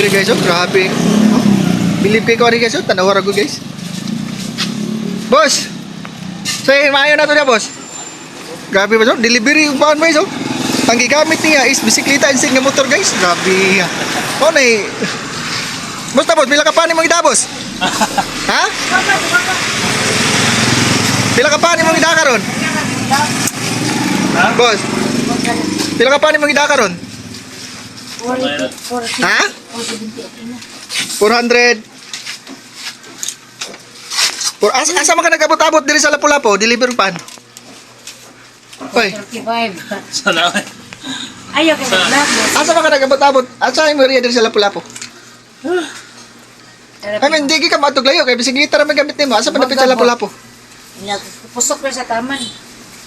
delivery guys, oh. Grabe. Oh. Believe kay ko guys, oh. Tanawara ko guys. Boss. Say, maayo na to na, boss. Grabe ba, oh. Delivery yung paan guys, oh. Ang gigamit niya is bisikleta instead ng motor guys. Grabe. Oh, nay. Boss, pila ka pa ni mong ida, boss? Ha? Pila ka pa ni mong ida karon? Boss. Pila ka pa ni mong ida karon? Ha? 400. Asa man ka nag-abot-abot diri sa Lapu-Lapu, deliver pan. Hoy. 35. Sana. Ayaw ka na. Asa man ka nag-abot-abot? Asa mo riya diri sa Lapu-Lapu? I mean, di ka matug layo kay bisig liter man gamit nimo. Asa man dapit sa Lapu-Lapu? Pusok na sa taman.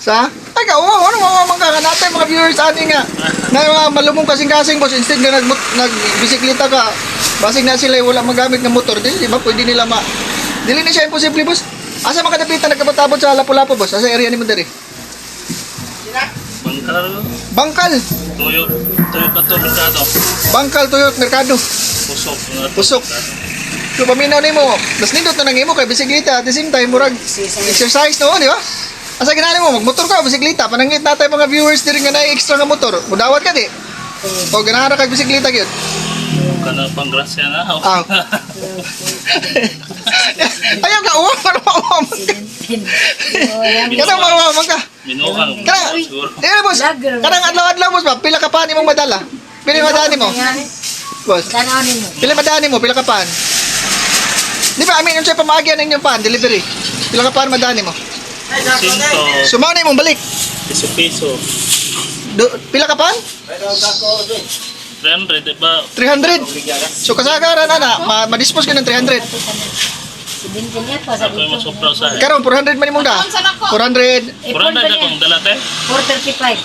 Sa? Ay ka, ano mga ka natin mga viewers ani nga. Na mga malumong kasing-kasing boss instead nga nagbisikleta ka. Basig na sila wala magamit ng motor, di ba? Pwede nila dili na siya imposible boss. Asa man kadapitan nagkabot-abot sa Lapu-Lapu boss? Asa area nimo diri? Bangkal. Bangkal. Tuyo ka to merkado. Bangkal Tuyok Merkado. Pusok. Pusok. So paminaw nimo, mas nindot na nangimo kay bisikleta at the same time murag exercise no, di ba? Asa ginali mo magmotor ka o bisikleta, panangit natay mga viewers diri nga naay extra nga motor. Mudawat ka di. O ganara kag bisikleta gyud. Kana panggrasya na. Ah. Ayaw ka uwa para mauwa. Kana mauwa ka. Minuhang. Kana. Siguro. Boss. Kanang adlaw-adlaw boss ba? Pila ka pa nimong madala? Pila madani mo? Boss. Tanawanin mo. Pila madani mo? Pila ka pan? Di ba, amin yung siya pamagyan ng inyong pan, delivery. Pila ka pan madani mo? Sinto. Sumana mo balik. Piso. Pila ka pan? 300, diba? 300. So kasagaran na, ma-dispose ka ng 300. Sibintin niya pa sa Ako yung masupra sa Karon 400 man imong da. 400, 400 na kung dalate.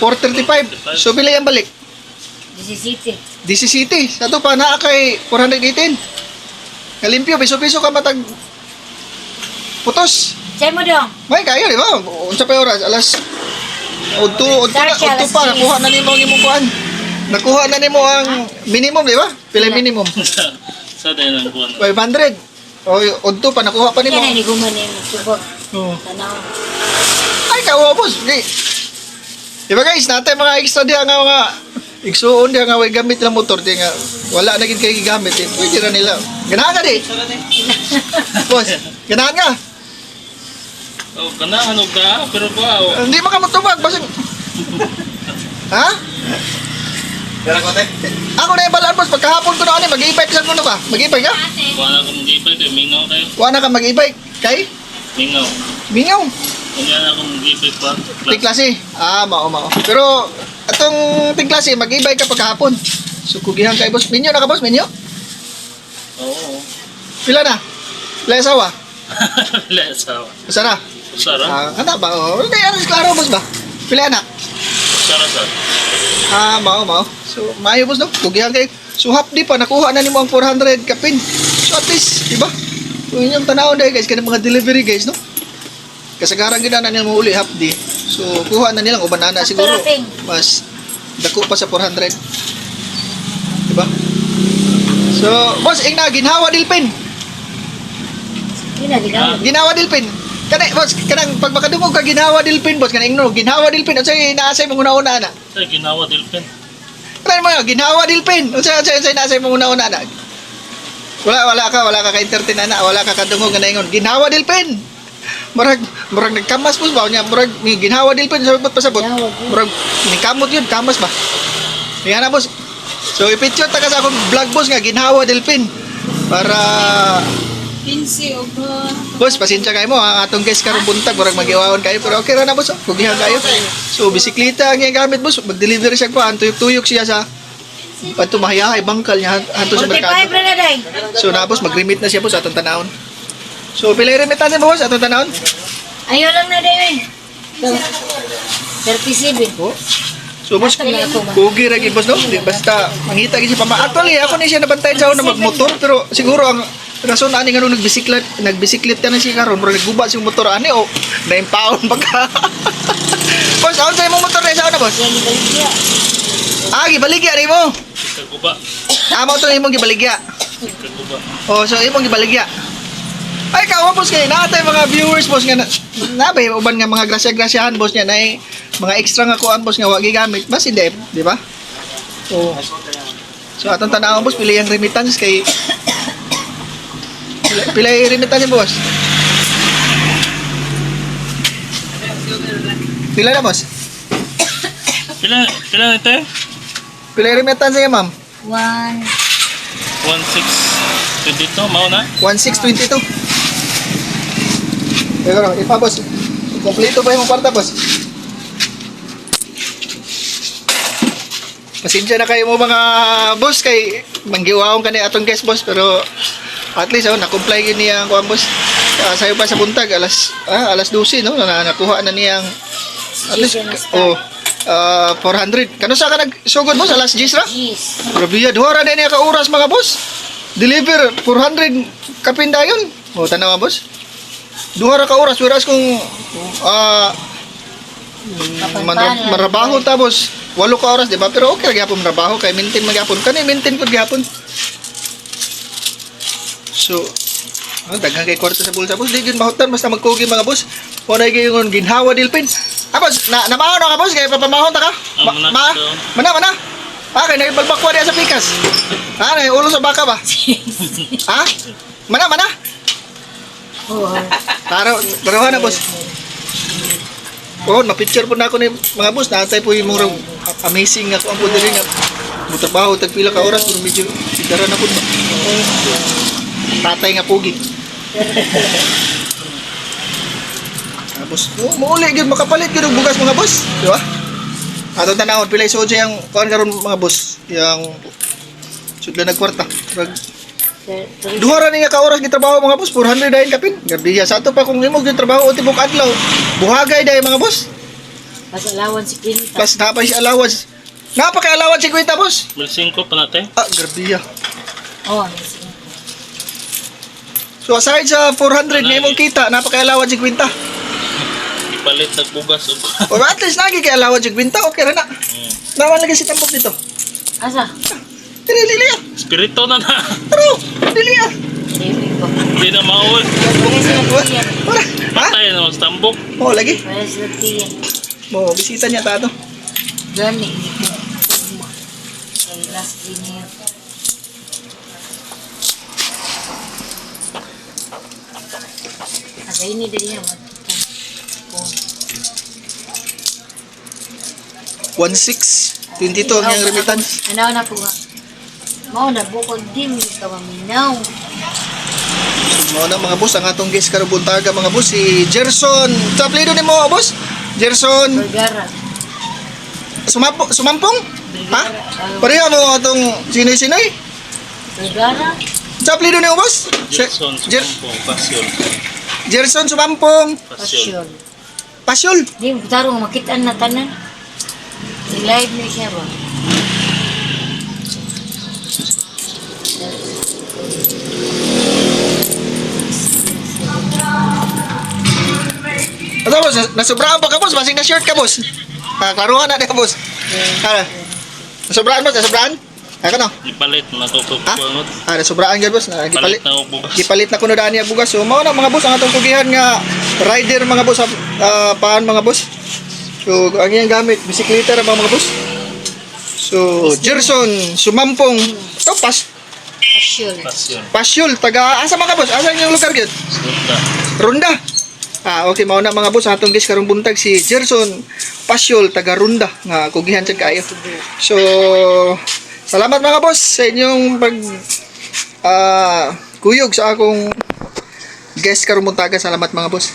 435. 435. So pila yung balik? 17. DC Sa to pa naa kay 418. Kalimpyo, piso-piso ka matag putos. Chay mo dong. May kayo, di ba? Unsa pa oras? Alas udto pa nakuha na nimo ang imong kuan. Nakuha na nimo ang minimum, di ba? Pila yung minimum? Sa din ang buwan. 500. O udto pa nakuha pa nimo. Yan ay guman niya. Subok. Oh. Tanaw. Ay kawo boss. Okay. Di ba guys, natay mga extra diha nga mga igsuon diha nga way gamit lang motor diha nga wala na gid kay gigamit. Pwede ra nila. Ganahan ka di. Boss, ganahan ka. Oh, kanahan og ka, pero ba? Hindi makamutubag basig. Ha? Dala ko tay. Ako na yung balaan boss, pagkahapon ko na ano, mag-e-bike sa muna ba? Mag-e-bike ka? Wala akong gipay kay mingaw kayo. Wala ka mag-e-bike. Kay? Mingaw. Mingaw. Kanya na akong gipay pa. Tingklase. Mao. Pero, atong tingklase, mag-e-bike ka pagkahapon. So, kugihan kay boss. Minyo na ka boss, minyo? Oo. Pila na? Pila asawa? Lesawa. Masara? Usara? Ano ba? Hindi, ano klaro boss ba? Pila anak? Usara sa. Mao. So, maayo boss no? Kugihan kay. So, hapdi pa, nakuha na nimo ang 400 kapin. So, at least, diba? Kung inyong tanawon dahil guys, kanang mga delivery guys, no? Kasagaran gina na nila mo uli hapdi. So, kuha na nilang uban na siguro. Mas dako pa sa 400. Diba? So, boss, ingna ginhawa dilpin. Ginawa dilpin. Boss, kanang pag makadungog ka ginawa dilpin, boss, kanang ingno, ginawa dilpin. Unsay naasay mong una-una na? Sa ginawa dilpin. Ano mo, ginawa dilpin. Unsay naasay mong una-una na? Wala ka ka-entertain na, wala ka kadungog na ingon. Ginawa dilpin. Murag nagkamas po ba? Murag may ginawa dilpin, sabot pasabot. Murag may kamot yun, kamas ba? Yan na boss. So ipicture ta ka sa akong vlog boss nga ginawa dilpin. Para boss, pasensya kayo mo ang atong guys karong buntag, murag mag-iwawan kayo pero okay ra na boss. Kugihan kayo. So bisikleta ang gamit boss, mag-deliver siya ko, tuyok siya sa pato mahayahay bangkal niya hanto sa merkado. 45 na day. So na boss, mag-remit na siya boss atong tanawon. So pila remitan mo boss atong tanawon? Ayaw lang na day. 37. Oh. So boss, kugi ra gid boss no? Di basta mangita gid siya pa. Actually ako ni siya nabantayan sa una magmotor pero siguro ang rason ani nga nung nagbisiklet ka na siya karon, pero nagguba siyang motor ani o na-impound baka. Boss, aon sa imong motor na sa una boss? Gibaligya ni mo. Kaguba. Amo to imong gibaligya. Kaguba. Oh, so imong gibaligya. Ay, kawa boss kay natay mga viewers boss nga nabay uban nga mga grasya-grasyahan boss niya na mga extra nga kuan boss nga wa gigamit basi dep, di ba? Oh. So atong tanawon boss pili ang remittance kay pila yung remittance boss? Pila na boss? Pila ito eh? Pila yung remittance niya ma'am? 1622, mao na? 1622. Pero ipa boss. Kompleto pa yung kwarta boss. Pasensya na kayo mo mga boss kay manggiwaon kani atong guest boss pero at least na-comply yun niya kuan boss. Sayo pa sa buntag alas 12 no nakuha na niyang at least 400. Kano sa ka nagsugod boss alas 10 ra? Yes. Grabe duha ra na niya ka oras mga boss. Deliver 400 kapindayon. O tanaw boss. Duha ra ka oras whereas kung marabaho tapos 8 ka oras di ba pero okay ra gyapon marabaho kay maintain magyapon kani maintain pud gyapon. So daghan kay kwarta sa bulsa boss di gyud mahutan basta magkugi mga boss. Mo na gyud ginhawa dilpin. Boss namahon na ka boss kay papamahon ta ka. Mana. Kay nagbalbakwa diya sa pikas. Nay ulo sa baka ba? Ha? Mana. Oh, Tarawa na boss. Oh, na-picture po na ako ni mga boss. Naantay po yung mga amazing ako ang po dali nga. Mutabaho, tagpila ka oras. Pero medyo sigara na po. Tatay nga pugi. Boss, mauli yun. Makapalit yun ang bugas mga boss. Di ba? Atong tanawon, pilay soja yung kuhan karon mga boss. Yung sudla nagkwarta. Duha ra niya ka oras gitrabaho mga boss, 400 dayon kapin. Gabi sa ato pa kung imong gitrabaho o tibok adlaw. Buhagay dayon mga boss. Pas allowance si Quinta. Plus napay si allowance. Napaka allowance si Kuwita boss. 1,500 pa natin. Grabe. Oh, So aside sa 400 na imong kita, napaka allowance si Kuwita. Ipalit nagbugas og. O at least nagi kay allowance si Kuwita, okay ra na. Naman lagi si tampok dito. asa? Dili ah. Espiritu na na. Pero dili ah. David ko. Hindi na mauwi. Bagay sila tiyan. Wala. Ha? Patay na magstambok. Oh, lagi. Bagay sila tiyan. Mo bisita niya tato. Gani. Ay, last day niya. Asa ini din niya. 1622 ang iyang remittance. Ano na po nga. Mao na bukod din ka maminaw. Mga na mga boss, ang atong guest karong buntaga mga boss, si Gerson. Sa apelyido nimo boss? Gerson Vergara. Sumampong? Ha? Pareha mo atong sinoy-sinoy? Vergara. Sa apelyido nimo boss? Jason, Sumampong, Pasyon. Gerson Sumampong. Pasyon. Pasyol. Di mo tarong makitaan na tanan. I-live niyo siya ba? Ito boss, nasubrahan pa ka boss, masing na-shirt ka boss. Klaruhan na ka boss. Nasubrahan boss, nasubrahan? Ako no? Ipalit na to Ha? kuangot. Nasubrahan ka boss. Ipalit na og bugas. Gipalit na kuno daan niya bugas. So mao na mga boss ang atong kugihan nga rider mga boss paan mga boss. So ang iyang gamit bisikleta ra mga boss. So Gerson Sumampong Topas Pasyon. Pasyon. Pasyol taga asa mga boss? Asa yung lugar gyud? Sunda. Ronda. Okay mao na mga boss atong guys karong buntag si Gerson Pasyol taga Ronda nga kugihan sa kayo. So salamat mga boss sa inyong pag kuyog sa akong guest karong buntaga. Salamat mga boss.